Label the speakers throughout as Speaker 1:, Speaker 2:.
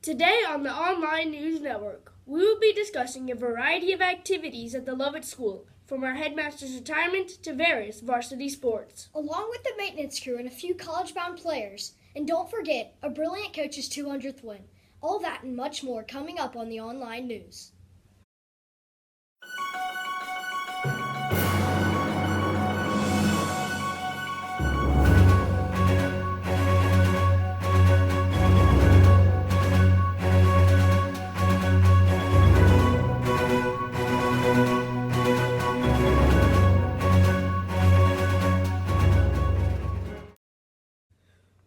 Speaker 1: Today on the OnLion News Network, we will be discussing a variety of activities at the Lovett School, from our headmaster's retirement to various varsity sports.
Speaker 2: Along with the maintenance crew and a few college-bound players. And don't forget, a brilliant coach's 200th win. All that and much more coming up on the OnLion News.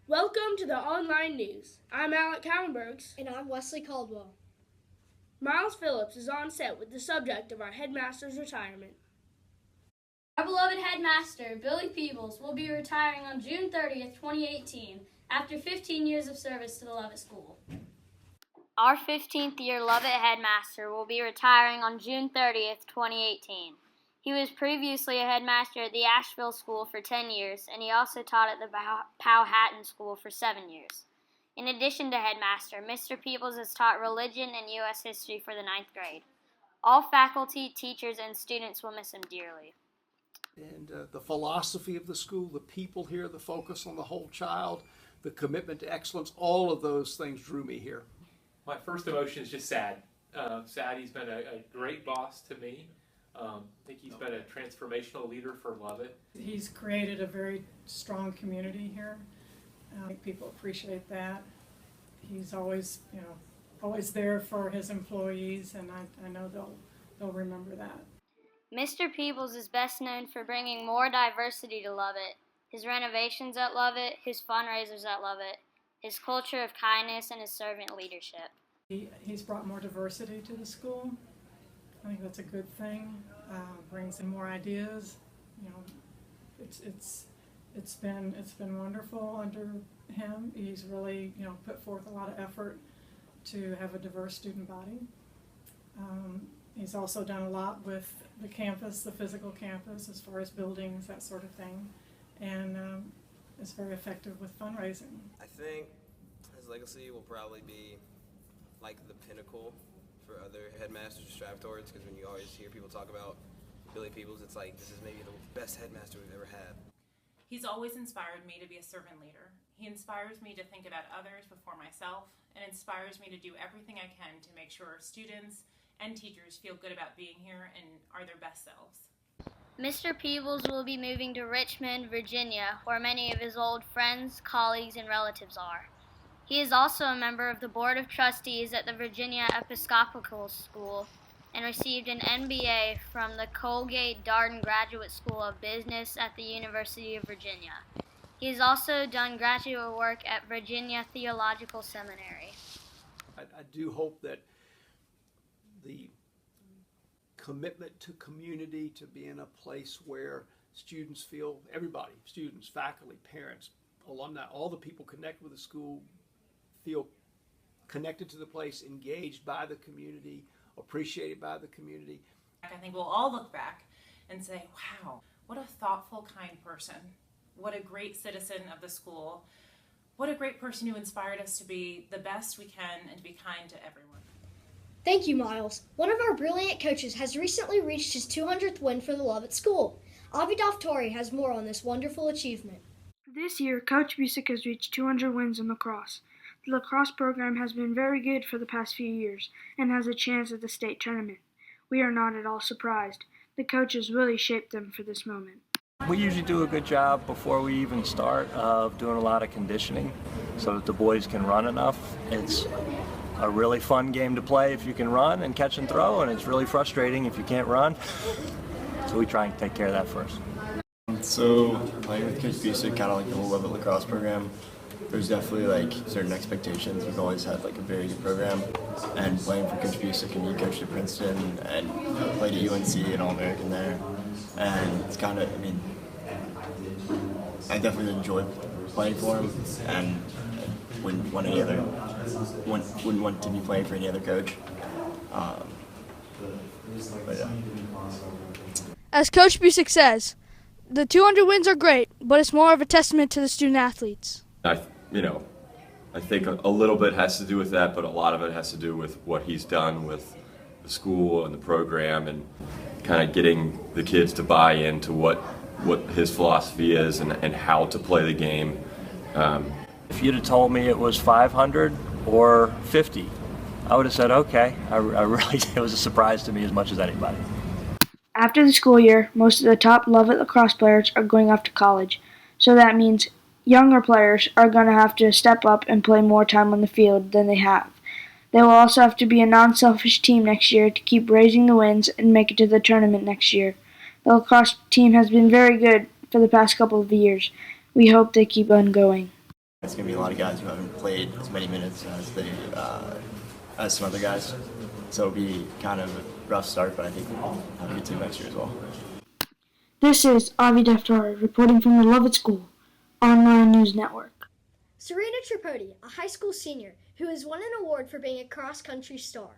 Speaker 1: Welcome to the OnLion News. I'm Alec Callenbergs.
Speaker 2: And I'm Wesley Caldwell.
Speaker 1: Miles Phillips is on set with the subject of our headmaster's retirement.
Speaker 3: Our beloved headmaster, Billy Peebles, will be retiring on June 30th, 2018, after 15 years of service to the Lovett School. Our 15th year Lovett headmaster will be retiring on June 30th, 2018. He was previously a headmaster at the Asheville School for 10 years, and he also taught at the Powhatan School for 7 years. In addition to headmaster, Mr. Peebles has taught religion and U.S. history for the 9th grade. All faculty, teachers, and students will miss him dearly.
Speaker 4: And the philosophy of the school, the people here, the focus on the whole child, the commitment to excellence, all of those things drew me here.
Speaker 5: My first emotion is just sad. Sad. He's been a great boss to me. I think he's been a transformational leader for Lovett.
Speaker 6: He's created a very strong community here. I think people appreciate that. He's always, always there for his employees, and I know they'll remember that.
Speaker 3: Mr. Peebles is best known for bringing more diversity to Lovett, his renovations at Lovett, his fundraisers at Lovett, his culture of kindness, and his servant leadership.
Speaker 6: He's brought more diversity to the school. I think that's a good thing. Brings in more ideas. It's been wonderful under him. He's really put forth a lot of effort to have a diverse student body. He's also done a lot with the campus, the physical campus, as far as buildings, that sort of thing, and is very effective with fundraising.
Speaker 7: I think his legacy will probably be like the pinnacle for other headmasters to strive towards, because when you always hear people talk about Billy Peebles, it's like, this is maybe the best headmaster we've ever had.
Speaker 8: He's always inspired me to be a servant leader. He inspires me to think about others before myself, and inspires me to do everything I can to make sure students and teachers feel good about being here and are their best selves.
Speaker 3: Mr. Peebles will be moving to Richmond, Virginia, where many of his old friends, colleagues, and relatives are. He is also a member of the Board of Trustees at the Virginia Episcopal School and received an MBA from the Colgate-Darden Graduate School of Business at the University of Virginia. He has also done graduate work at Virginia Theological Seminary.
Speaker 4: I do hope that the commitment to community, to be in a place where students feel, everybody, students, faculty, parents, alumni, all the people connected with the school feel connected to the place, engaged by the community, appreciated by the community.
Speaker 8: I think we'll all look back and say, wow, what a thoughtful, kind person. What a great citizen of the school. What a great person who inspired us to be the best we can and to be kind to everyone.
Speaker 2: Thank you, Miles. One of our brilliant coaches has recently reached his 200th win for the Lovett School. Avidav Tori has more on this wonderful achievement.
Speaker 9: This year, Coach Busick has reached 200 wins in lacrosse. The lacrosse program has been very good for the past few years and has a chance at the state tournament. We are not at all surprised. The coaches really shaped them for this moment.
Speaker 10: We usually do a good job before we even start of doing a lot of conditioning so that the boys can run enough. It's a really fun game to play if you can run and catch and throw, and it's really frustrating if you can't run. So we try and take care of that first.
Speaker 11: So playing with Coach Busick, kind of like the whole Lovett lacrosse program, there's definitely like certain expectations. We've always had like a very good program, and playing for Coach Busick, and he coached at Princeton and played at UNC and All-American there, and it's kind of, I definitely enjoy playing for him, and wouldn't want to be playing for any other coach. But yeah.
Speaker 9: As Coach Busick says, the 200 wins are great, but it's more of a testament to the student athletes.
Speaker 12: I think a little bit has to do with that, but a lot of it has to do with what he's done with the school and the program and kind of getting the kids to buy into what his philosophy is and how to play the game.
Speaker 10: If you'd have told me it was 500 or 50, I would have said, okay. I really, it was a surprise to me as much as anybody.
Speaker 9: After the school year, most of the top Lovett lacrosse players are going off to college, so that means younger players are going to have to step up and play more time on the field than they have. They will also have to be a non-selfish team next year to keep raising the wins and make it to the tournament next year. The lacrosse team has been very good for the past couple of years. We hope they keep on going.
Speaker 11: It's going to be a lot of guys who haven't played as many minutes as some other guys. So it'll be kind of a rough start, but I think we'll have a good team next year as well.
Speaker 9: This is Avi Daftari reporting from the Lovett School, OnLion News Network.
Speaker 2: Serena Tripodi, a high school senior who has won an award for being a cross-country star.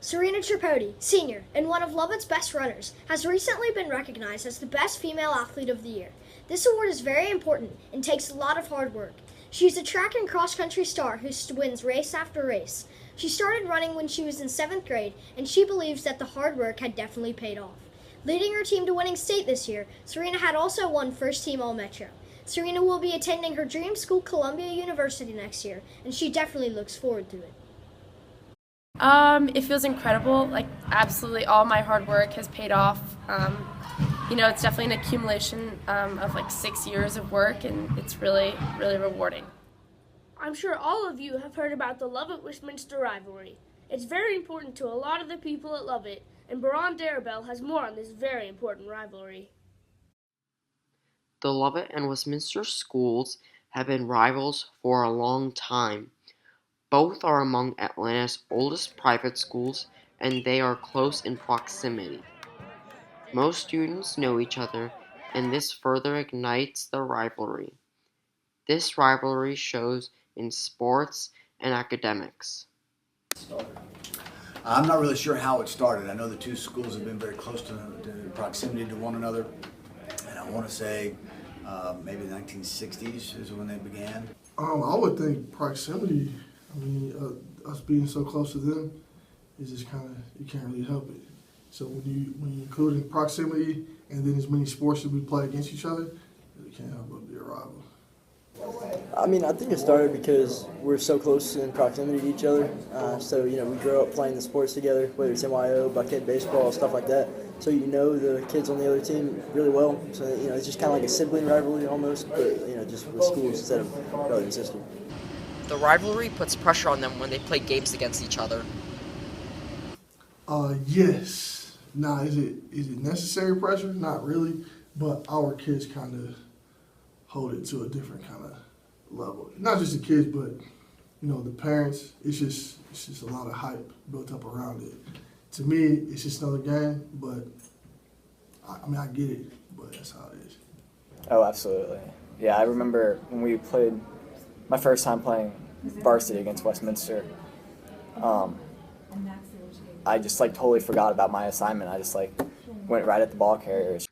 Speaker 2: Serena Tripodi, senior and one of Lovett's best runners, has recently been recognized as the best female athlete of the year. This award is very important and takes a lot of hard work. She is a track and cross-country star who wins race after race. She started running when she was in 7th grade, and she believes that the hard work had definitely paid off. Leading her team to winning state this year, Serena had also won first team All-Metro. Serena will be attending her dream school, Columbia University, next year, and she definitely looks forward to it.
Speaker 13: It feels incredible. Like, absolutely all my hard work has paid off. It's definitely an accumulation of like 6 years of work, and it's really, really rewarding.
Speaker 1: I'm sure all of you have heard about the Lovett-Westminster rivalry. It's very important to a lot of the people at Lovett, and Baron Darabell has more on this very important rivalry.
Speaker 14: The Lovett and Westminster schools have been rivals for a long time. Both are among Atlanta's oldest private schools, and they are close in proximity. Most students know each other, and this further ignites the rivalry. This rivalry shows in sports and academics.
Speaker 15: I'm not really sure how it started. I know the two schools have been very close to proximity to one another, and I want to say maybe the 1960s is when they began.
Speaker 16: I would think proximity. Us being so close to them is just kind of, you can't really help it. So when you include in proximity and then as many sports that we play against each other, it can't help but be a rival.
Speaker 17: I think it started because we're so close in proximity to each other. We grow up playing the sports together, whether it's NYO, Buckhead baseball, stuff like that. So you know the kids on the other team really well. So it's just kind of like a sibling rivalry almost, but just with schools instead of brother and sister.
Speaker 14: The rivalry puts pressure on them when they play games against each other.
Speaker 16: Yes. Now, is it necessary pressure? Not really, but our kids kind of hold it to a different kind of level. Not just the kids, but the parents. It's just a lot of hype built up around it. To me, it's just another game, but I get it, but that's how it is.
Speaker 17: Oh, absolutely. Yeah, I remember when we played my first time playing varsity against Westminster. I just totally forgot about my assignment. I just went right at the ball carriers.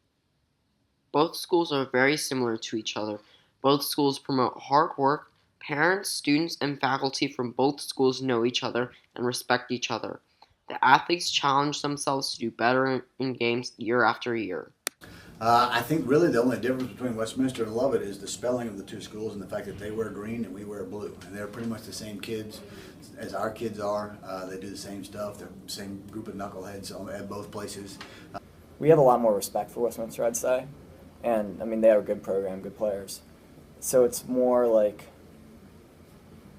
Speaker 14: Both schools are very similar to each other. Both schools promote hard work. Parents, students, and faculty from both schools know each other and respect each other. The athletes challenge themselves to do better in games year after year.
Speaker 15: I think really the only difference between Westminster and Lovett is the spelling of the two schools and the fact that they wear green and we wear blue. And they're pretty much the same kids as our kids are. They do the same stuff. They're the same group of knuckleheads at both places.
Speaker 17: We have a lot more respect for Westminster, I'd say. And, they have a good program, good players. So it's more like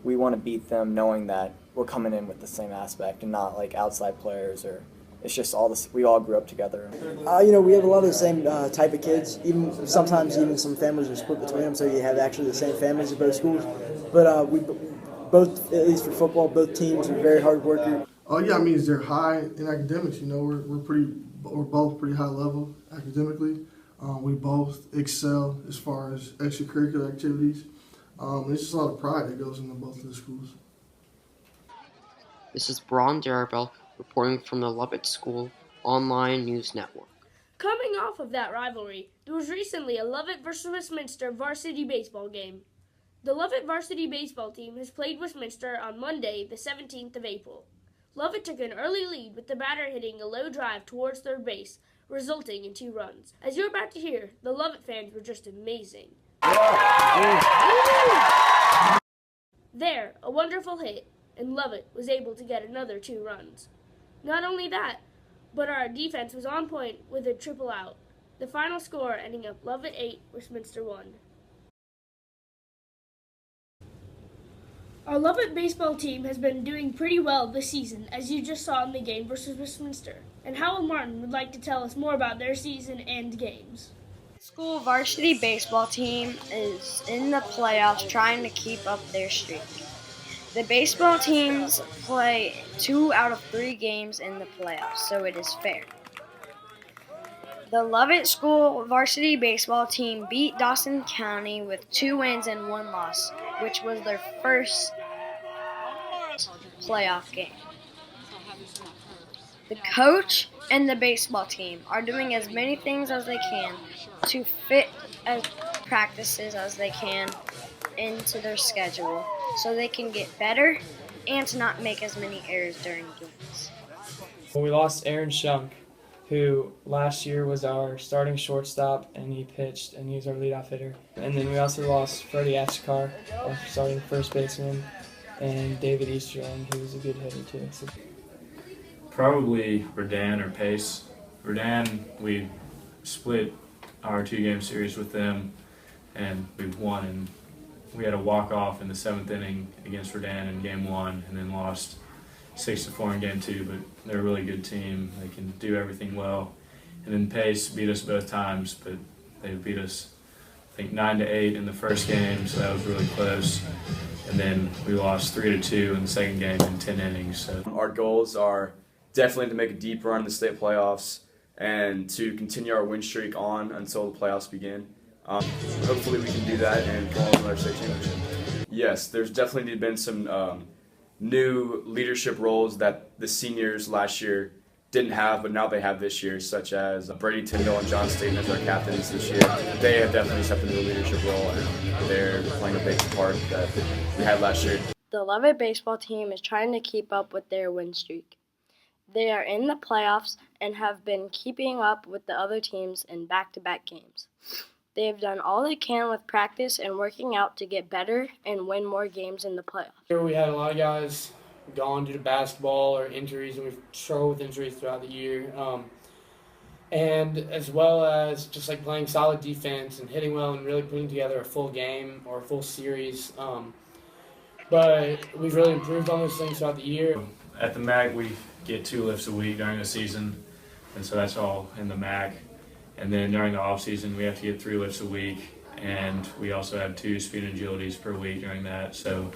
Speaker 17: we want to beat them knowing that we're coming in with the same aspect and not outside players or it's just we all grew up together. We have a lot of the same type of kids. Sometimes some families are split between them, so you have actually the same families at both schools. But we both, at least for football, both teams are very hard workers.
Speaker 16: They're high in academics. We're both pretty high level academically. We both excel as far as extracurricular activities. It's just a lot of pride that goes into both of the schools.
Speaker 14: This is Baron Darabell reporting from the Lovett School, OnLion News Network.
Speaker 1: Coming off of that rivalry, there was recently a Lovett versus Westminster varsity baseball game. The Lovett varsity baseball team has played Westminster on Monday, the 17th of April. Lovett took an early lead with the batter hitting a low drive towards third base, resulting in 2 runs. As you're about to hear, the Lovett fans were just amazing. There, a wonderful hit, and Lovett was able to get another 2 runs. Not only that, but our defense was on point with a triple out. The final score ending up Lovett 8, Westminster 1. Our Lovett baseball team has been doing pretty well this season, as you just saw in the game versus Westminster. And Howell Martin would like to tell us more about their season and games.
Speaker 9: School varsity baseball team is in the playoffs trying to keep up their streak. The baseball teams play 2 out of 3 games in the playoffs, so it is fair. The Lovett School varsity baseball team beat Dawson County with 2 wins and 1 loss, which was their first playoff game. The coach and the baseball team are doing as many things as they can to fit as practices as they can into their schedule so they can get better and to not make as many errors during games.
Speaker 18: We lost Aaron Shunk, who last year was our starting shortstop, and he pitched, and he was our leadoff hitter. And then we also lost Freddie Ashkar, our starting first baseman, and David Easterling, who was a good hitter too. So.
Speaker 19: Probably Redan or Pace. Redan, we split our 2-game series with them, and we won. And we had a walk-off in the 7th inning against Redan in Game 1, and then lost 6-4 in Game 2. But they're a really good team. They can do everything well. And then Pace beat us both times, but they beat us, I think, 9-8 in the first game, so that was really close. And then we lost 3-2 in the second game in 10 innings. So
Speaker 20: our goals are definitely to make a deep run in the state playoffs and to continue our win streak on until the playoffs begin. Hopefully we can do that and go on with our state championship. Yes, there's definitely been some new leadership roles that the seniors last year didn't have, but now they have this year, such as Brady Tyndall and John Staten as our captains this year. They have definitely stepped into a leadership role, and they're playing a big part that we had last year.
Speaker 9: The Lovett baseball team is trying to keep up with their win streak. They are in the playoffs and have been keeping up with the other teams in back-to-back games. They have done all they can with practice and working out to get better and win more games in the playoffs.
Speaker 18: Here we had a lot of guys gone due to basketball or injuries, and we've struggled with injuries throughout the year. And as well as just like playing solid defense and hitting well and really putting together a full game or a full series. But we've really improved on those things throughout the year.
Speaker 19: At the MAC, we get 2 lifts a week during the season, and so that's all in the MAC. And then during the off season, we have to get 3 lifts a week, and we also have 2 speed and agilities per week during that. So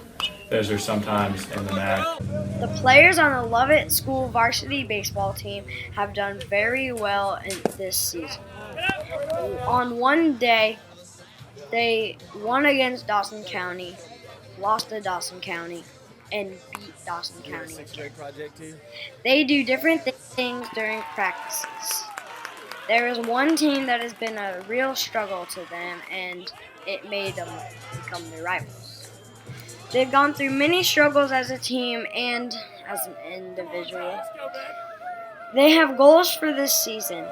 Speaker 19: those are sometimes in the MAC.
Speaker 9: The players on the Lovett School varsity baseball team have done very well in this season. On one day, they won against Dawson County, lost to Dawson County, and beat Dawson County again. They do different things during practices. There is one team that has been a real struggle to them, and it made them become their rivals. They've gone through many struggles as a team and as an individual. They have goals for this season.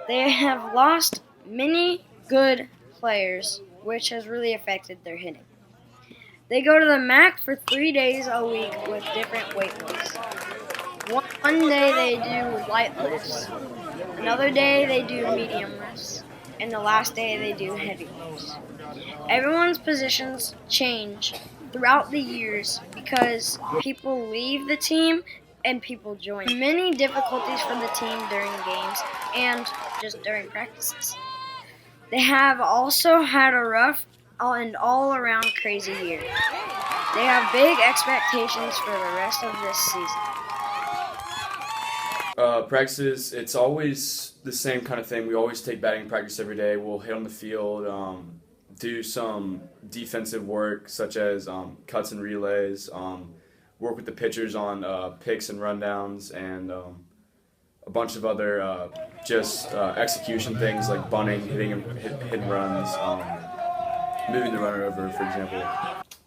Speaker 9: They have lost many good players, which has really affected their hitting. They go to the MAC for 3 days a week with different weight lifts. One day they do light lifts. Another day they do medium lifts. And the last day they do heavy lifts. Everyone's positions change throughout the years because people leave the team and people join. Many difficulties for the team during games and just during practices. They have also had a rough and all-around crazy year. They have big expectations for the rest of this season.
Speaker 20: Practices, it's always the same kind of thing. We always take batting practice every day. We'll hit on the field, do some defensive work such as cuts and relays, work with the pitchers on picks and rundowns, and a bunch of other just execution things like bunting, hitting runs. moving the runner over, for example?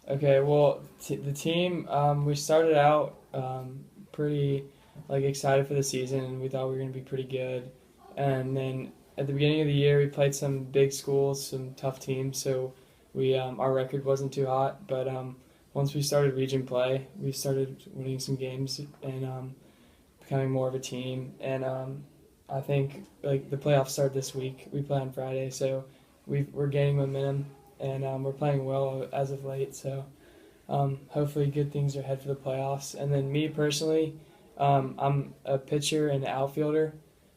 Speaker 18: Okay, well, the team, we started out pretty excited for the season, and we thought we were going to be pretty good. And then at the beginning of the year, we played some big schools, some tough teams, so we our record wasn't too hot. But once we started region play, we started winning some games and becoming more of a team. And I think the playoffs start this week. We play on Friday, so we're gaining momentum, and we're playing well as of late. So hopefully good things are ahead for the playoffs. And then me personally, I'm a pitcher and outfielder,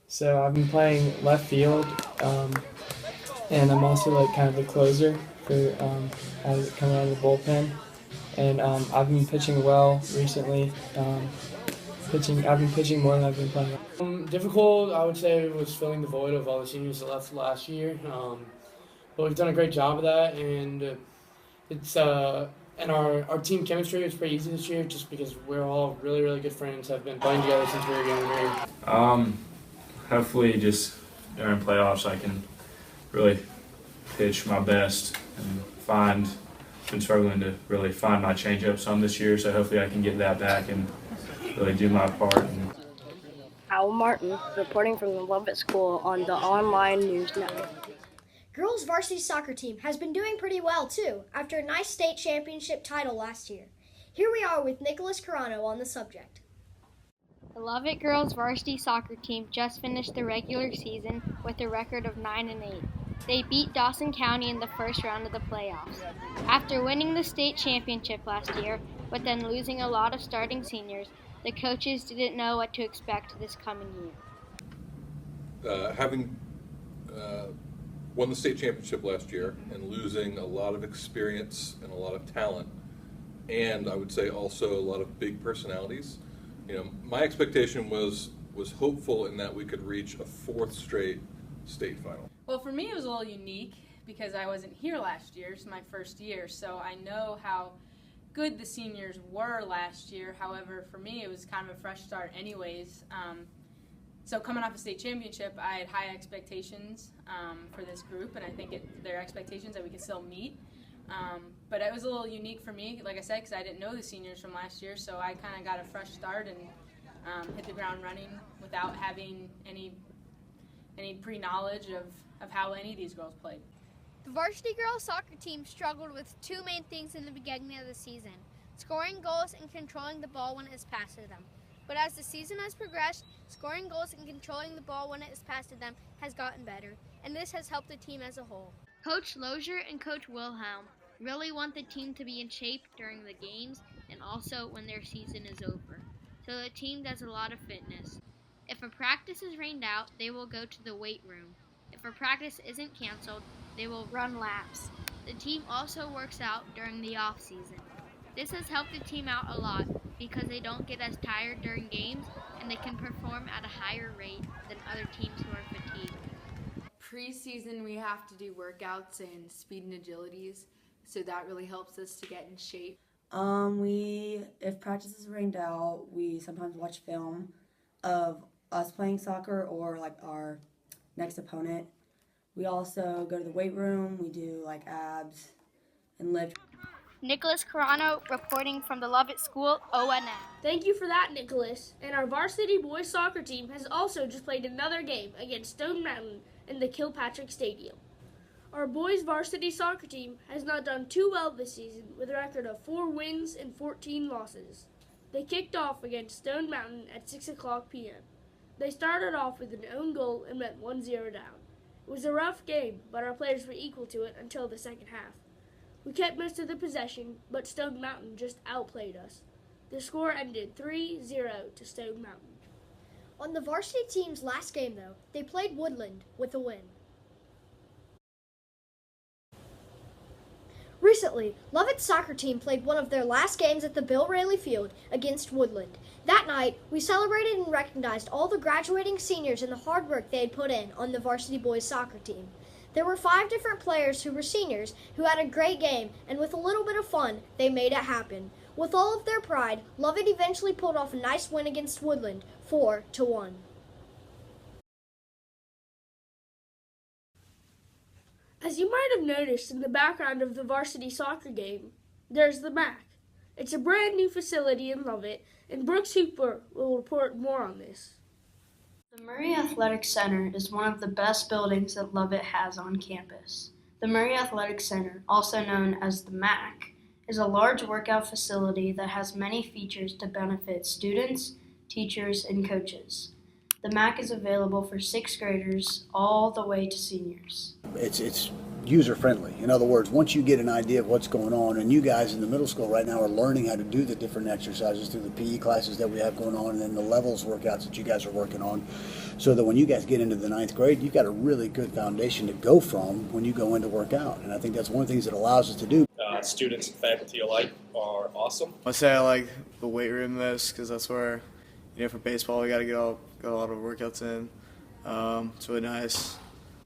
Speaker 18: so I've been playing left field, and I'm also kind of the closer for coming out of the bullpen. And I've been pitching well recently. I've been pitching more than I've been playing. Difficult, I would say, was filling the void of all the seniors that left last year. But we've done a great job of that, and it's and our team chemistry was pretty easy this year, just because we're all really, really good friends. Have been playing together since we were younger.
Speaker 19: Hopefully, just during playoffs, I can really pitch my best and been struggling to really find my changeup some this year, so hopefully I can get that back and really do my part.
Speaker 21: Al Martin, reporting from the Lovett School on the OnLion News Network.
Speaker 2: Girls varsity soccer team has been doing pretty well too, after a nice state championship title last year. Here we are with Nicholas Carano on the subject.
Speaker 22: The Lovett girls varsity soccer team just finished the regular season with a record of 9-8. They beat Dawson County in the first round of the playoffs. After winning the state championship last year, but then losing a lot of starting seniors, the coaches didn't know what to expect this coming year.
Speaker 23: Having won the state championship last year and losing a lot of experience and a lot of talent, and I would say also a lot of big personalities, my expectation was hopeful in that we could reach a fourth straight state final.
Speaker 24: Well, for me it was a little unique because I wasn't here last year. It's my first year, so I know how good the seniors were last year. However, for me it was kind of a fresh start anyways. So coming off a state championship, I had high expectations for this group, and I think their expectations that we could still meet. But it was a little unique for me, like I said, because I didn't know the seniors from last year, so I kind of got a fresh start and hit the ground running without having any pre-knowledge of how any of these girls played.
Speaker 25: The varsity girls soccer team struggled with two main things in the beginning of the season: scoring goals and controlling the ball when it is passed to them. But as the season has progressed, scoring goals and controlling the ball when it is passed to them has gotten better, and this has helped the team as a whole.
Speaker 22: Coach Lozier and Coach Wilhelm really want the team to be in shape during the games and also when their season is over, so the team does a lot of fitness. If a practice is rained out, they will go to the weight room. If a practice isn't canceled, they will run laps. The team also works out during the off season. This has helped the team out a lot because they don't get as tired during games and they can perform at a higher rate than other teams who are fatigued.
Speaker 26: Pre-season we have to do workouts and speed and agilities, so that really helps us to get in shape.
Speaker 27: If practice is rained out, we sometimes watch film of us playing soccer or our next opponent. We also go to the weight room, we do abs and lift.
Speaker 22: Nicholas Carano reporting from the Lovett School, ONN.
Speaker 1: Thank you for that, Nicholas. And our varsity boys soccer team has also just played another game against Stone Mountain in the Kilpatrick Stadium. Our boys varsity soccer team has not done too well this season with a record of 4 wins and 14 losses. They kicked off against Stone Mountain at 6 o'clock p.m. They started off with an own goal and went 1-0 down. It was a rough game, but our players were equal to it until the second half. We kept most of the possession, but Stone Mountain just outplayed us. The score ended 3-0 to Stone Mountain.
Speaker 2: On the varsity team's last game, though, they played Woodland with a win. Recently, Lovett's soccer team played one of their last games at the Bill Raley Field against Woodland. That night, we celebrated and recognized all the graduating seniors and the hard work they had put in on the varsity boys soccer team. There were 5 different players who were seniors who had a great game, and with a little bit of fun, they made it happen. With all of their pride, Lovett eventually pulled off a nice win against Woodland, 4-1.
Speaker 1: As you might have noticed in the background of the varsity soccer game, there's the MAC. It's a brand new facility in Lovett, and Brooks Hooper will report more on this.
Speaker 3: The Murray Athletic Center is one of the best buildings that Lovett has on campus. The Murray Athletic Center, also known as the MAC, is a large workout facility that has many features to benefit students, teachers, and coaches. The MAC is available for 6th graders all the way to seniors.
Speaker 15: It's user-friendly. In other words, once you get an idea of what's going on, and you guys in the middle school right now are learning how to do the different exercises through the PE classes that we have going on, and then the levels workouts that you guys are working on, so that when you guys get into the 9th grade, you've got a really good foundation to go from when you go into work out. And I think that's one of the things that allows us to do.
Speaker 4: Students and faculty alike are awesome.
Speaker 11: I say I like the weight room most because that's where, for baseball we got to get a lot of workouts in. It's really nice.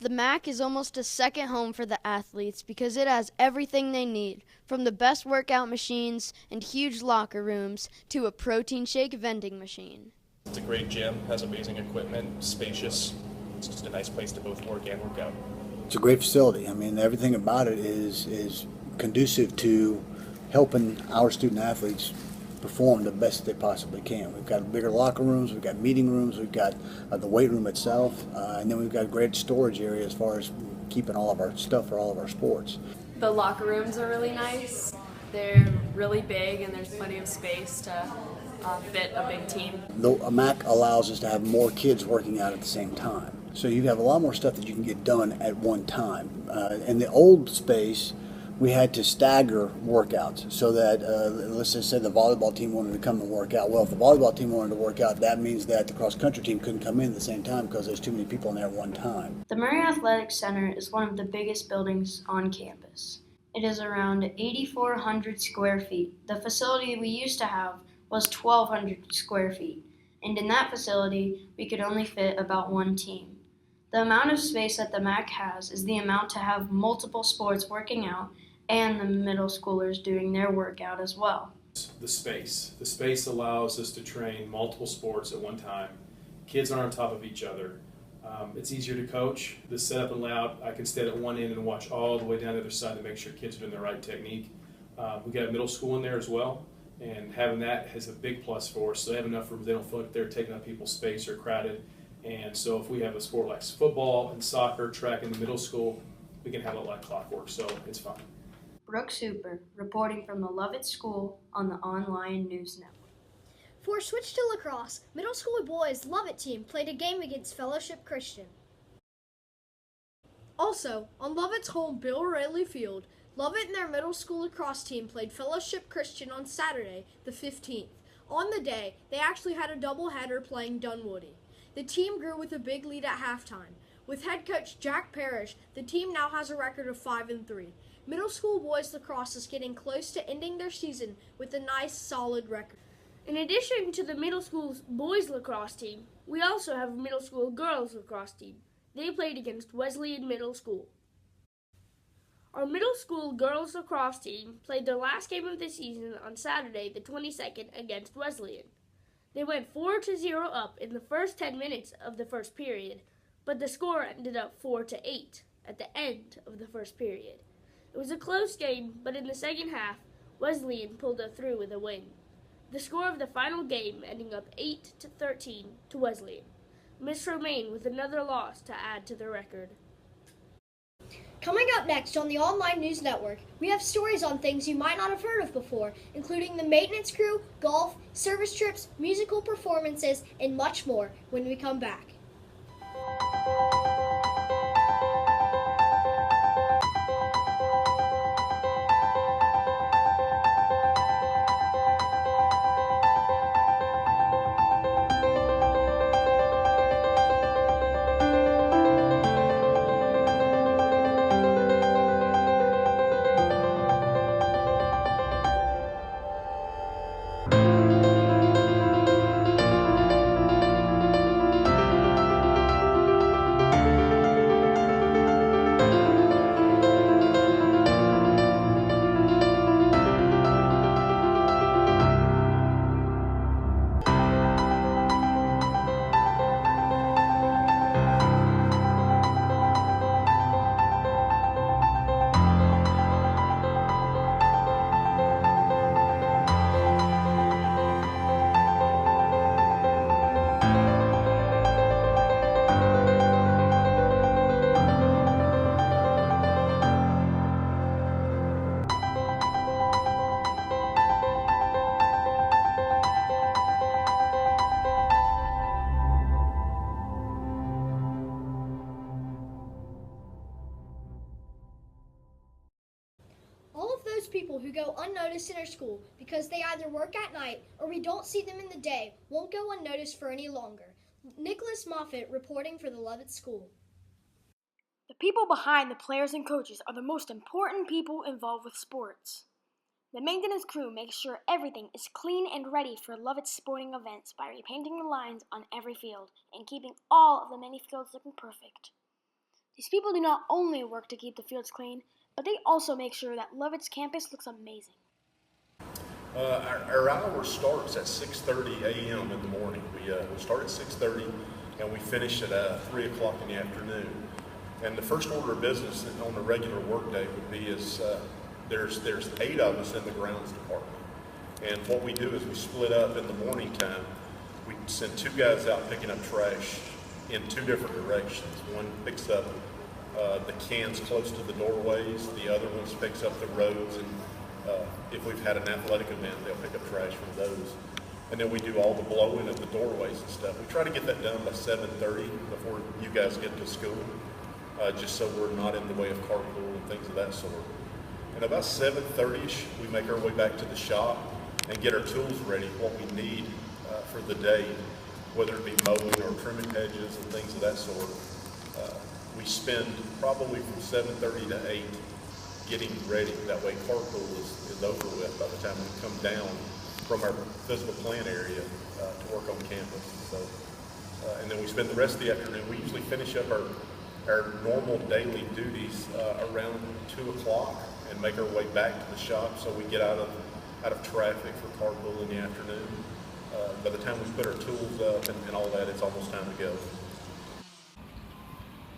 Speaker 5: The MAC is almost a second home for the athletes because it has everything they need, from the best workout machines and huge locker rooms to a protein shake vending machine.
Speaker 4: It's a great gym, has amazing equipment, spacious. It's just a nice place to both work and work out.
Speaker 15: It's a great facility. I mean, everything about it is conducive to helping our student athletes perform the best they possibly can. We've got bigger locker rooms, we've got meeting rooms, we've got the weight room itself, and then we've got a great storage area as far as keeping all of our stuff for all of our sports.
Speaker 6: The locker rooms are really nice. They're really big and there's plenty of space to fit a big team.
Speaker 15: A MAC allows us to have more kids working out at the same time. So you have a lot more stuff that you can get done at one time. In the old space, we had to stagger workouts so that, let's just say the volleyball team wanted to come and work out. Well, if the volleyball team wanted to work out, that means that the cross-country team couldn't come in at the same time because there's too many people in there at one time.
Speaker 3: The Murray Athletic Center is one of the biggest buildings on campus. It is around 8,400 square feet. The facility we used to have was 1,200 square feet, and in that facility, we could only fit about one team. The amount of space that the MAC has is the amount to have multiple sports working out and the middle schoolers doing their workout as well.
Speaker 7: The space allows us to train multiple sports at one time. Kids aren't on top of each other. It's easier to coach. The setup and layout, I can stand at one end and watch all the way down the other side to make sure kids are doing the right technique. We've got a middle school in there as well, and having that has a big plus for us. So they have enough room, they don't feel like they're taking up people's space or crowded. And so if we have a sport like football and soccer, track in the middle school, we can have it like clockwork, so it's fine.
Speaker 3: Brooks Hooper, reporting from the Lovett School on the OnLion News Network.
Speaker 2: For a switch to lacrosse, middle school boys' Lovett team played a game against Fellowship Christian. Also, on Lovett's home Bill Rayleigh Field, Lovett and their middle school lacrosse team played Fellowship Christian on Saturday, the 15th. On the day, they actually had a doubleheader playing Dunwoody. The team grew with a big lead at halftime. With head coach Jack Parrish, the team now has a record of 5-3. Middle school boys lacrosse is getting close to ending their season with a nice, solid record.
Speaker 1: In addition to the middle school boys lacrosse team, we also have a middle school girls lacrosse team. They played against Wesleyan Middle School. Our middle school girls lacrosse team played their last game of the season on Saturday, the 22nd, against Wesleyan. They went 4-0 up in the first 10 minutes of the first period, but the score ended up 4-8 at the end of the first period. It was a close game, but in the second half, Wesleyan pulled it through with a win. The score of the final game ending up 8-13 to Wesleyan. Miss Romaine with another loss to add to the record.
Speaker 2: Coming up next on the OnLion News Network, we have stories on things you might not have heard of before, including the maintenance crew, golf, service trips, musical performances, and much more when we come back. go unnoticed in our school because they either work at night or we don't see them in the day won't go unnoticed for any longer. Nicholas Moffett reporting for the Lovett School.
Speaker 8: The people behind the players and coaches are the most important people involved with sports. The maintenance crew makes sure everything is clean and ready for Lovett's sporting events by repainting the lines on every field and keeping all of the many fields looking perfect. These people do not only work to keep the fields clean, but they also make sure that Lovett's campus looks amazing.
Speaker 10: Our hour starts at 6:30 a.m. in the morning. We start at 6:30 and we finish at 3 o'clock in the afternoon. And the first order of business on a regular work day would be there's 8 of us in the grounds department. And what we do is we split up in the morning time. We send 2 guys out picking up trash in 2 different directions. One picks up the cans close to the doorways, the other one picks up the roads, and if we've had an athletic event, they'll pick up trash from those. And then we do all the blowing of the doorways and stuff. We try to get that done by 7:30 before you guys get to school, just so we're not in the way of carpool and things of that sort. And about 7:30ish, we make our way back to the shop and get our tools ready, what we need for the day, whether it be mowing or trimming hedges and things of that sort. We spend probably from 7:30 to 8 getting ready. That way carpool is over with by the time we come down from our physical plant area to work on campus. So, and then we spend the rest of the afternoon. We usually finish up our normal daily duties around 2 o'clock and make our way back to the shop so we get out of traffic for carpool in the afternoon. By the time we put our tools up and all that, it's almost time to go.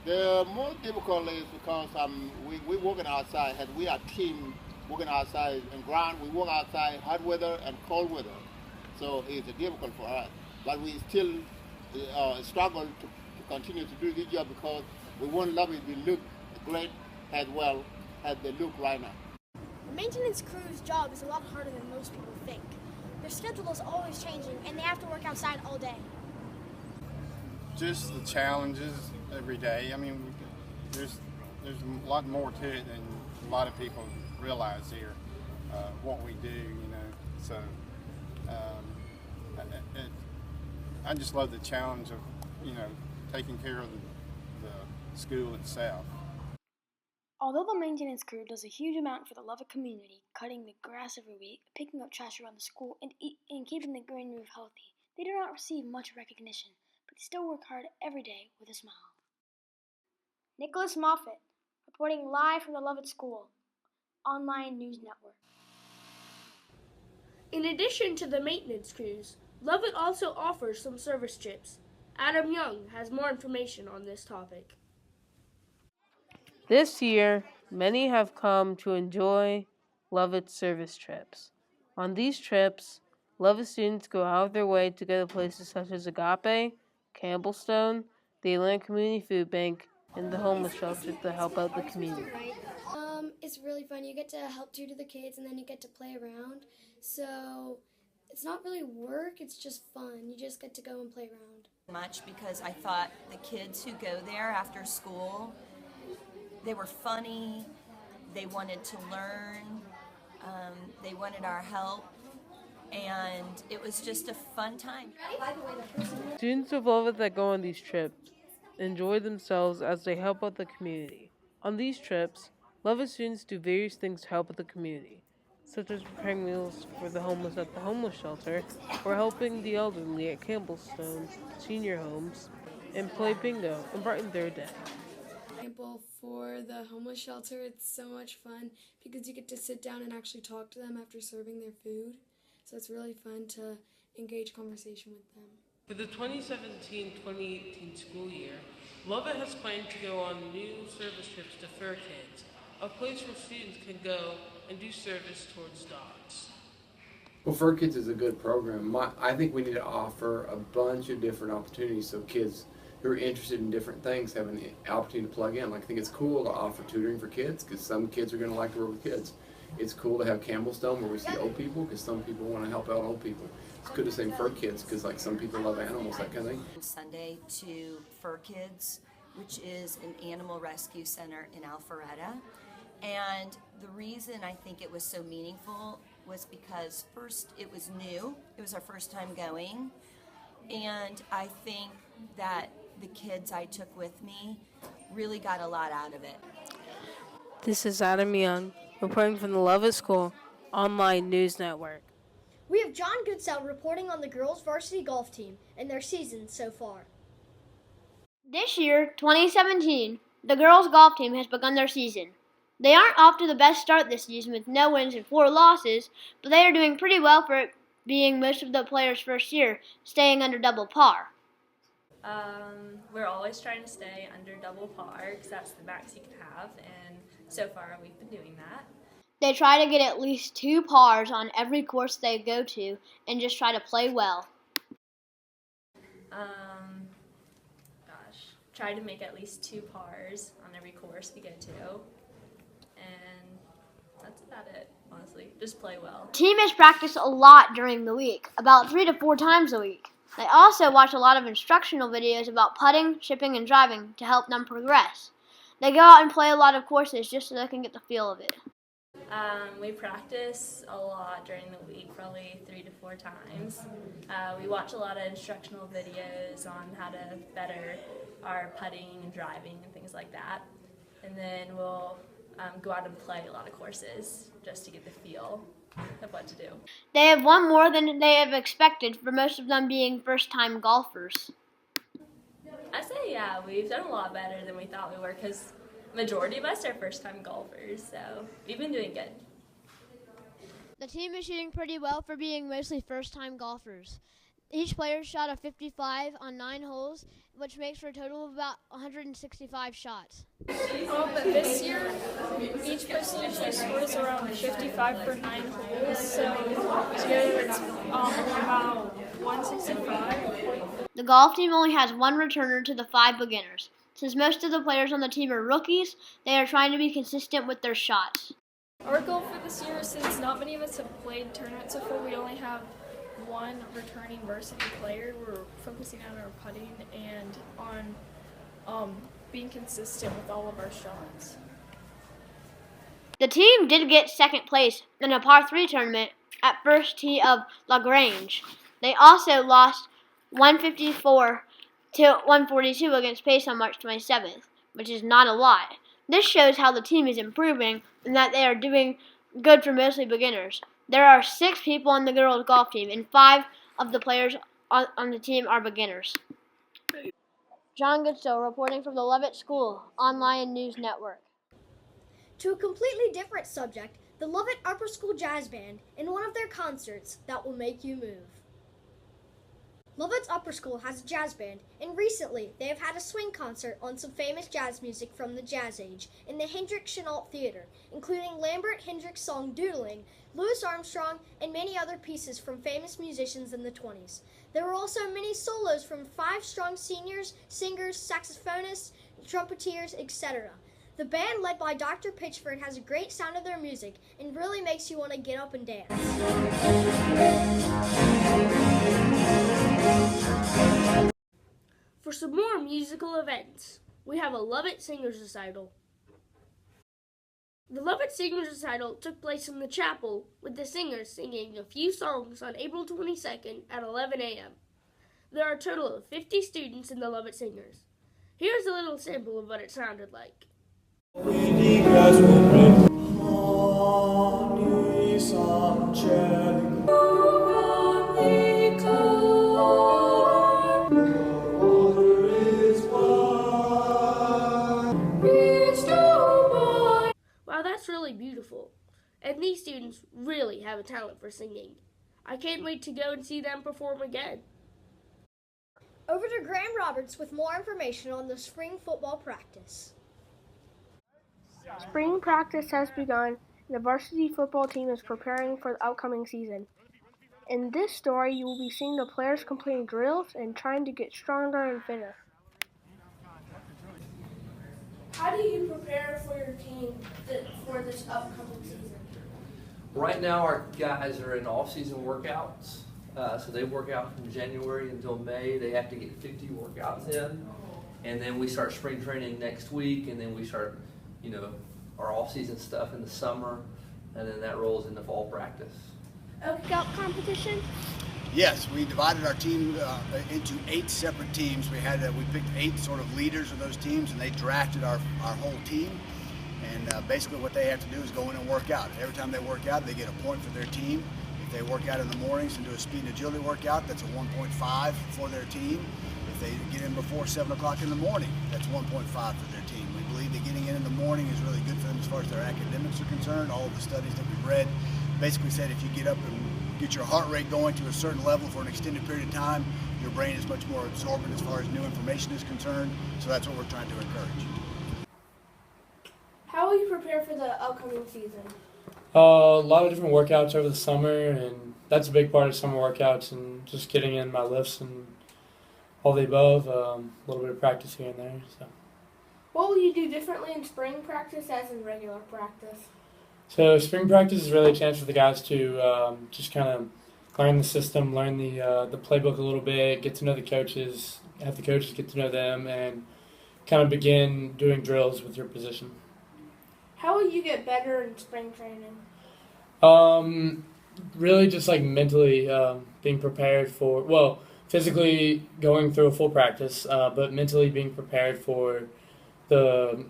Speaker 12: The more difficult is because we working outside, and we are team working outside and ground. We work outside hot weather and cold weather, so it's difficult for us. But we still struggle to continue to do this job because we want Lovett to look great as well as they look right now.
Speaker 2: The maintenance crew's job is a lot harder than most people think. Their schedule is always changing, and they have to work outside all day.
Speaker 13: Just the challenges every day. I mean, there's a lot more to it than a lot of people realize here. What we do, you know. So I just love the challenge of, you know, taking care of the school itself.
Speaker 8: Although the maintenance crew does a huge amount for the Lovett community, cutting the grass every week, picking up trash around the school, and keeping the green roof healthy, they do not receive much recognition, but they still work hard every day with a smile. Nicholas Moffett, reporting live from the Lovett School, OnLion News Network.
Speaker 1: In addition to the maintenance crews, Lovett also offers some service trips. Adam Young has more information on this topic.
Speaker 14: This year, many have come to enjoy Lovett service trips. On these trips, Lovett students go out of their way to go to places such as Agape, Campbellstone, the Atlanta Community Food Bank, and the homeless shelter to help out the community.
Speaker 16: It's really fun. You get to help tutor the kids and then you get to play around. So it's not really work, it's just fun. You just get to go and play around.
Speaker 17: Much because I thought the kids who go there after school, they were funny, they wanted to learn, they wanted our help, and it was just a fun time.
Speaker 14: Students of Lovett that go on these trips enjoy themselves as they help out the community. On these trips, Lovett students do various things to help out the community, such as preparing meals for the homeless at the homeless shelter, or helping the elderly at Campbellstone senior homes, and play bingo and brighten their day.
Speaker 28: For the homeless shelter, it's so much fun because you get to sit down and actually talk to them after serving their food. So it's really fun to engage conversation with them.
Speaker 29: For the 2017-2018 school year, Lovett has planned to go on new service trips to Fur Kids, a place where students can go and do service towards dogs.
Speaker 30: Well, Fur Kids is a good program. I think we need to offer a bunch of different opportunities so kids who are interested in different things have an opportunity to plug in. Like, I think it's cool to offer tutoring for kids because some kids are going to like to work with kids. It's cool to have Campbellstone where we see old people because some people want to help out old people. It's good to say Fur Kids because like some people love animals, that kind of thing.
Speaker 17: Sunday to Fur Kids, which is an animal rescue center in Alpharetta. And the reason I think it was so meaningful was because first it was new, it was our first time going, and I think that the kids I took with me really got a lot out of it.
Speaker 14: This is Adam Young, reporting from the Lovett School, OnLion News Network.
Speaker 2: We have John Goodsell reporting on the girls' varsity golf team and their season so far.
Speaker 9: This year, 2017, the girls' golf team has begun their season. They aren't off to the best start this season with no wins and 4 losses, but they are doing pretty well for it being most of the players' first year, staying under double par.
Speaker 18: We're always trying to stay under double par because that's the max you can have, and so far we've been doing that.
Speaker 9: They try to get at least 2 pars on every course they go to and just try to play well.
Speaker 18: Try to make at least 2 pars on every course we go to, and that's about it, honestly. Just play well.
Speaker 9: Team has practiced a lot during the week, about 3 to 4 times a week. They also watch a lot of instructional videos about putting, chipping, and driving to help them progress. They go out and play a lot of courses just so they can get the feel of it.
Speaker 18: We practice a lot during the week, probably 3 to 4 times. We watch a lot of instructional videos on how to better our putting and driving and things like that. And then we'll go out and play a lot of courses just to get the feel of what to do.
Speaker 9: They have won more than they have expected, for most of them being first-time golfers.
Speaker 18: I say, yeah, we've done a lot better than we thought we were because majority of us are first-time golfers, so we've been doing good.
Speaker 9: The team is shooting pretty well for being mostly first-time golfers. Each player shot a 55 on 9 holes, which makes for a total of about 165 shots.
Speaker 19: But this year, each person usually scores around 55 for 9 holes, so together it's about 165.
Speaker 9: The golf team only has 1 returner to the 5 beginners. Since most of the players on the team are rookies, they are trying to be consistent with their shots.
Speaker 19: Our goal for this year, since not many of us have played tournaments before, we only have 1 returning varsity player. We're focusing on our putting and on being consistent with all of our shots.
Speaker 9: The team did get second place in a par 3 tournament at first tee of LaGrange. They also lost 154 to 142 against Pace on March 27th, which is not a lot. This shows how the team is improving and that they are doing good for mostly beginners. There are 6 people on the girls' golf team, and 5 of the players on the team are beginners. John Goodstill reporting from the Lovett School, OnLion News Network.
Speaker 2: To a completely different subject, the Lovett Upper School Jazz Band in one of their concerts that will make you move. Lovett's Upper School has a jazz band, and recently they have had a swing concert on some famous jazz music from the Jazz Age in the Hendricks Chenault Theater, including Lambert Hendricks' song Doodling, Louis Armstrong, and many other pieces from famous musicians in the 20s. There were also many solos from 5 strong seniors, singers, saxophonists, trumpeteers, etc. The band, led by Dr. Pitchford, has a great sound of their music and really makes you want to get up and dance.
Speaker 1: For some more musical events, we have a Lovett Singers Recital. The Lovett Singers Recital took place in the chapel, with the singers singing a few songs on April 22nd at 11 a.m. There are a total of 50 students in the Lovett Singers. Here's a little sample of what it sounded like. Wow, that's really beautiful. And these students really have a talent for singing. I can't wait to go and see them perform again.
Speaker 2: Over to Graham Roberts with more information on the spring football practice.
Speaker 20: Spring practice has begun, and the varsity football team is preparing for the upcoming season. In this story, you will be seeing the players completing drills and trying to get stronger and fitter.
Speaker 1: How do you prepare for your team for this upcoming season?
Speaker 21: Right now, our guys are in off-season workouts. So they work out from January until May. They have to get 50 workouts in. And then we start spring training next week, and then we start, our off-season stuff in the summer, and then that rolls into fall practice.
Speaker 2: Scout competition?
Speaker 15: Yes, we divided our team into 8 separate teams. We picked 8 sort of leaders of those teams, and they drafted our whole team. And basically what they have to do is go in and work out. Every time they work out, they get a point for their team. If they work out in the mornings and do a speed and agility workout, that's a 1.5 for their team. If they get in before 7 o'clock in the morning, that's 1.5 for their team. We believe that getting in the morning is really good for them as far as their academics are concerned. All of the studies that we've read basically said if you get up and get your heart rate going to a certain level for an extended period of time, your brain is much more absorbent as far as new information is concerned. So that's what we're trying to encourage.
Speaker 1: How will you prepare for the upcoming season?
Speaker 4: A lot of different workouts over the summer, and that's a big part of summer workouts, and just getting in my lifts and all the above, a little bit of practice here and there. So.
Speaker 1: What will you do differently in spring practice as in regular practice?
Speaker 4: So spring practice is really a chance for the guys to just kind of learn the system, learn the playbook a little bit, get to know the coaches, have the coaches get to know them, and kind of begin doing drills with your position.
Speaker 1: How will you get better in spring training?
Speaker 4: Really just like mentally being prepared for, well, physically going through a full practice, but mentally being prepared for the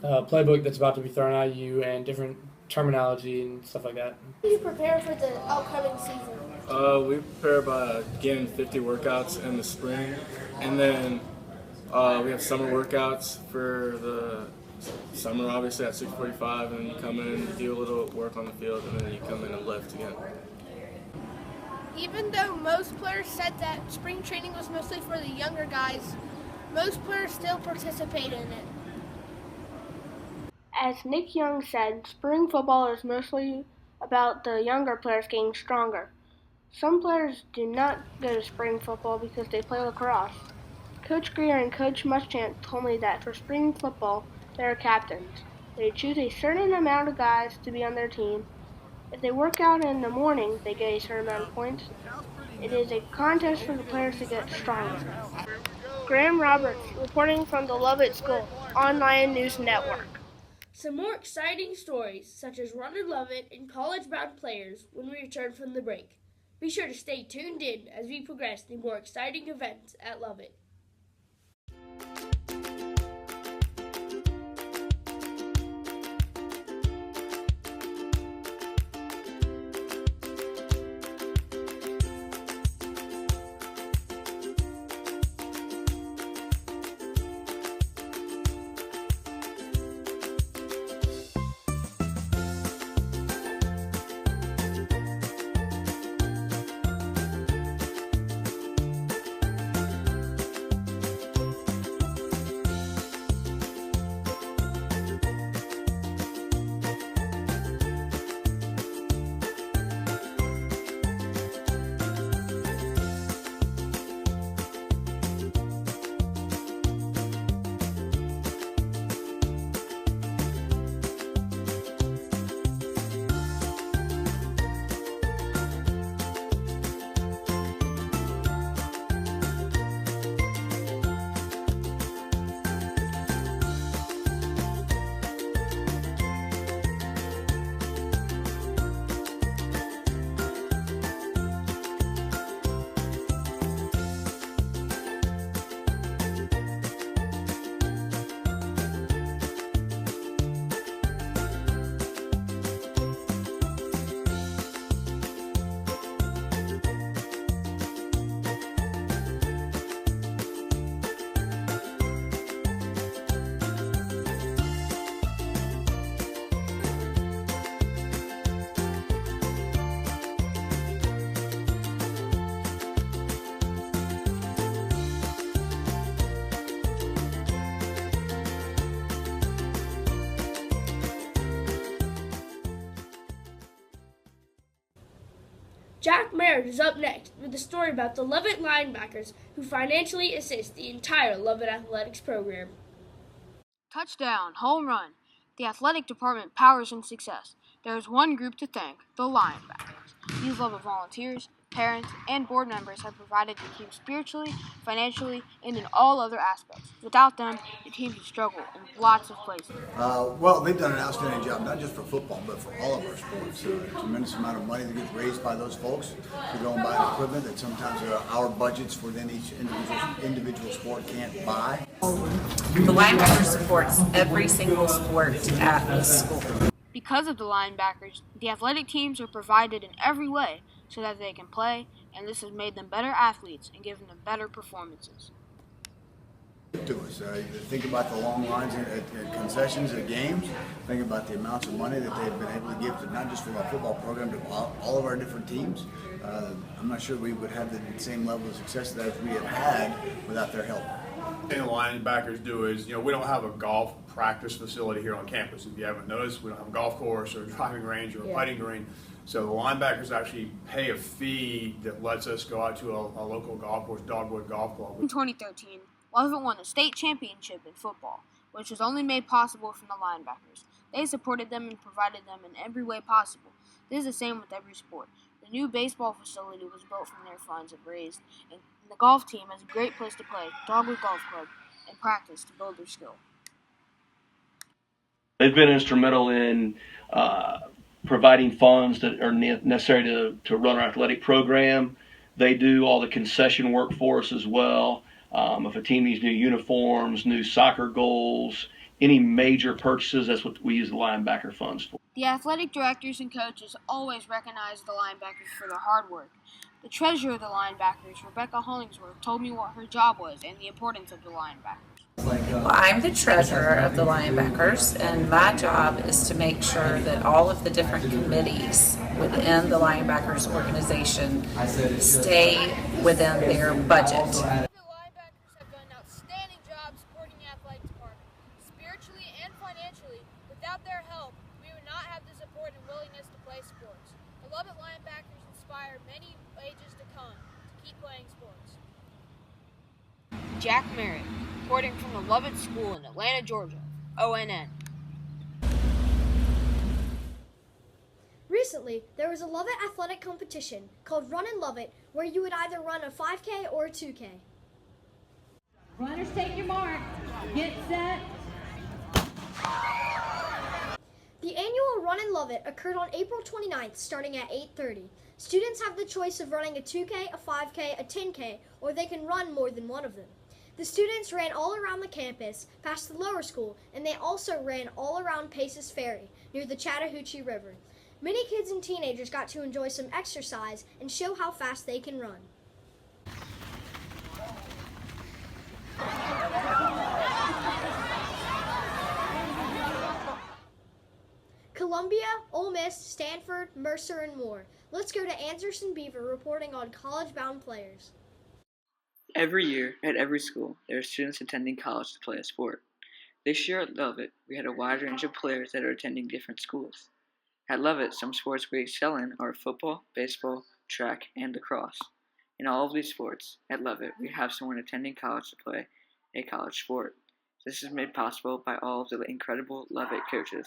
Speaker 4: playbook that's about to be thrown at you and different terminology and stuff like that.
Speaker 1: How do you prepare for the upcoming season?
Speaker 5: We prepare by getting 50 workouts in the spring, and then we have summer workouts for the summer, obviously at 6:45, and then you come in and do a little work on the field, and then you come in and lift again.
Speaker 6: Even though most players said that spring training was mostly for the younger guys, most players still participate in it.
Speaker 20: As Nick Young said, spring football is mostly about the younger players getting stronger. Some players do not go to spring football because they play lacrosse. Coach Greer and Coach Muschamp told me that for spring football, they are captains. They choose a certain amount of guys to be on their team. If they work out in the morning, they get a certain amount of points. It is a contest for the players to get stronger. Graham Roberts, reporting from the Lovett School, OnLion News Network.
Speaker 1: Some more exciting stories, such as Ronald Lovett and college-bound players, when we return from the break. Be sure to stay tuned in as we progress through more exciting events at Lovett. Jack Merritt is up next with a story about the Lovett linebackers who financially assist the entire Lovett Athletics program.
Speaker 20: Touchdown, home run. The athletic department powers in success. There is one group to thank, the linebackers. These Lovett volunteers
Speaker 8: parents, and board members have provided the team spiritually, financially, and in all other aspects. Without them, the team would struggle in lots of places.
Speaker 15: Well, they've done an outstanding job, not just for football, but for all of our sports. A tremendous amount of money that gets raised by those folks to go and buy equipment that sometimes our budgets for then each individual sport can't buy.
Speaker 3: The linebacker supports every single sport at the school.
Speaker 8: Because of the linebackers, the athletic teams are provided in every way so that they can play, and this has made them better athletes and given them better performances.
Speaker 15: To us. Think about the long lines at concessions at games. Think about the amounts of money that they've been able to give to not just for our football program, but all of our different teams. I'm not sure we would have the same level of success that we have had without their help.
Speaker 7: The thing the linebackers do is, we don't have a golf practice facility here on campus. If you haven't noticed, we don't have a golf course or a driving range or a putting green. So the linebackers actually pay a fee that lets us go out to a local golf course, Dogwood Golf Club.
Speaker 8: In 2013, Lovett won the state championship in football, which was only made possible from the linebackers. They supported them and provided them in every way possible. This is the same with every sport. The new baseball facility was built from their funds and raised, and the golf team has a great place to play, Dogwood Golf Club, and practice to build their skill.
Speaker 10: They've been instrumental in providing funds that are necessary to run our athletic program. They do all the concession work for us as well. If a team needs new uniforms, new soccer goals, any major purchases, that's what we use the linebacker funds for.
Speaker 8: The athletic directors and coaches always recognize the linebackers for their hard work. The treasurer of the linebackers, Rebecca Hollingsworth, told me what her job was and the importance of the linebackers.
Speaker 3: Well, I'm the treasurer of the linebackers, and my job is to make sure that all of the different committees within the linebackers organization stay within their budget.
Speaker 6: Without their help, we would not have the support and willingness to play sports. The Lovett linebackers inspire many ages to come to keep playing sports.
Speaker 8: Jack Merritt, reporting from the Lovett School in Atlanta, Georgia, ONN.
Speaker 2: Recently, there was a Lovett athletic competition called Run and Lovett, where you would either run a 5K or a 2K.
Speaker 11: Runners, take your mark. Get set.
Speaker 2: The annual Run and Lovett occurred on April 29th, starting at 8:30. Students have the choice of running a 2K, a 5K, a 10K, or they can run more than one of them. The students ran all around the campus, past the lower school, and they also ran all around Paces Ferry, near the Chattahoochee River. Many kids and teenagers got to enjoy some exercise and show how fast they can run. Columbia, Ole Miss, Stanford, Mercer, and more. Let's go to Anderson Beaver reporting on college-bound players.
Speaker 22: Every year, at every school, there are students attending college to play a sport. This year at Lovett, we had a wide range of players that are attending different schools. At Lovett, some sports we excel in are football, baseball, track, and lacrosse. In all of these sports, at Lovett, we have someone attending college to play a college sport. This is made possible by all of the incredible Lovett coaches.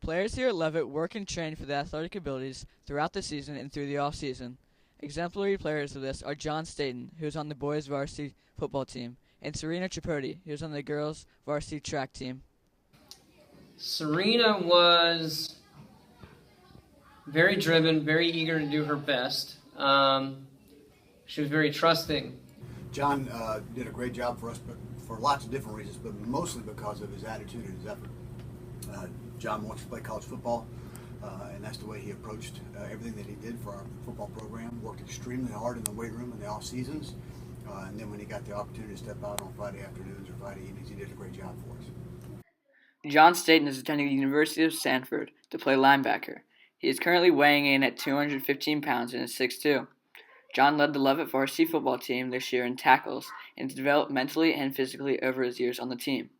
Speaker 23: Players here at Lovett work and train for their athletic abilities throughout the season and through the off-season. Exemplary players of this are John Staten, who is on the boys' varsity football team, and Serena Tripodi, who is on the girls' varsity track team.
Speaker 24: Serena was very driven, very eager to do her best. She was very trusting.
Speaker 15: John did a great job for us, but for lots of different reasons, but mostly because of his attitude and his effort. John wants to play college football, and that's the way he approached everything that he did for our football program. Worked extremely hard in the weight room in the off seasons, and then when he got the opportunity to step out on Friday afternoons or Friday evenings, he did a great job for us.
Speaker 22: John Staten is attending the University of Stanford to play linebacker. He is currently weighing in at 215 pounds and is 6'2". John led the Lovett varsity football team this year in tackles and has developed mentally and physically over his years on the team.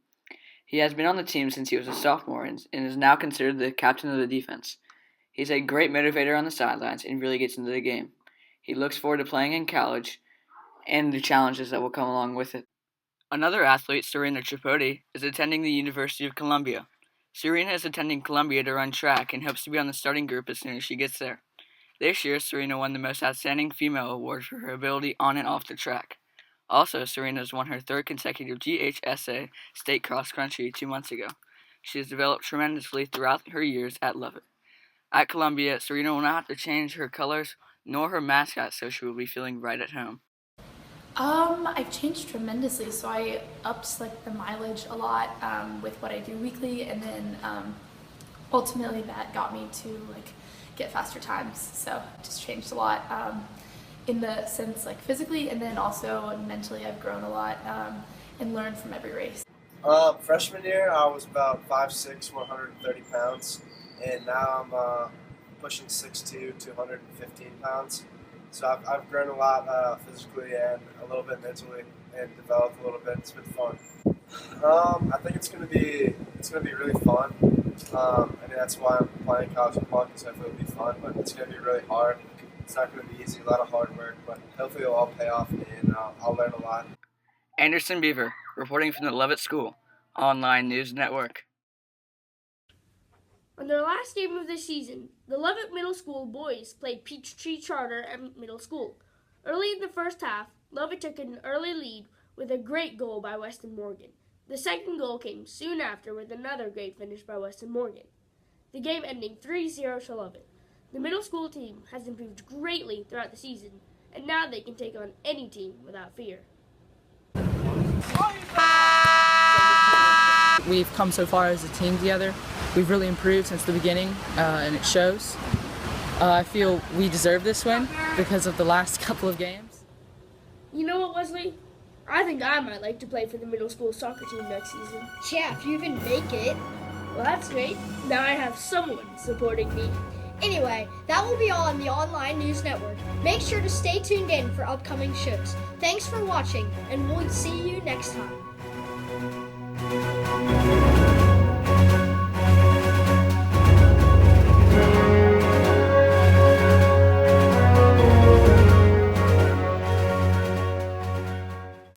Speaker 22: He has been on the team since he was a sophomore and is now considered the captain of the defense. He's a great motivator on the sidelines and really gets into the game. He looks forward to playing in college and the challenges that will come along with it. Another athlete, Serena Tripodi, is attending the University of Columbia. Serena is attending Columbia to run track and hopes to be on the starting group as soon as she gets there. This year, Serena won the Most Outstanding Female award for her ability on and off the track. Also, Serena's won her third consecutive GHSA state cross country 2 months ago. She has developed tremendously throughout her years at Lovett. At Columbia, Serena will not have to change her colors nor her mascot, so she will be feeling right at home.
Speaker 12: I've changed tremendously, so I upped the mileage a lot with what I do weekly, and then ultimately that got me to get faster times. So it just changed a lot in the sense physically, and then also mentally I've grown a lot and learned from every race.
Speaker 13: Freshman year I was about 5'6", 130 pounds, and now I'm pushing 6'2", 215 pounds. So I've grown a lot physically and a little bit mentally, and developed a little bit. It's been fun. I think it's gonna be really fun. That's why I'm playing college football, because I feel it'll be fun. But it's gonna be really hard. It's not gonna be easy. A lot of hard work, but hopefully it'll all pay off, and I'll learn a lot.
Speaker 22: Anderson Beaver, reporting from the Lovett School, OnLion News Network.
Speaker 1: On their last game of the season, the Lovett Middle School boys played Peachtree Charter Middle School. Early in the first half, Lovett took an early lead with a great goal by Weston Morgan. The second goal came soon after with another great finish by Weston Morgan, the game ending 3-0 to Lovett. The middle school team has improved greatly throughout the season, and now they can take on any team without fear.
Speaker 16: We've come so far as a team together. We've really improved since the beginning, and it shows. I feel we deserve this win because of the last couple of games.
Speaker 1: You know what, Wesley? I think I might like to play for the middle school soccer team next season.
Speaker 2: Yeah, if you can make it.
Speaker 1: Well, that's great. Now I have someone supporting me.
Speaker 2: Anyway, that will be all on the OnLion News Network. Make sure to stay tuned in for upcoming shows. Thanks for watching, and we'll see you next time.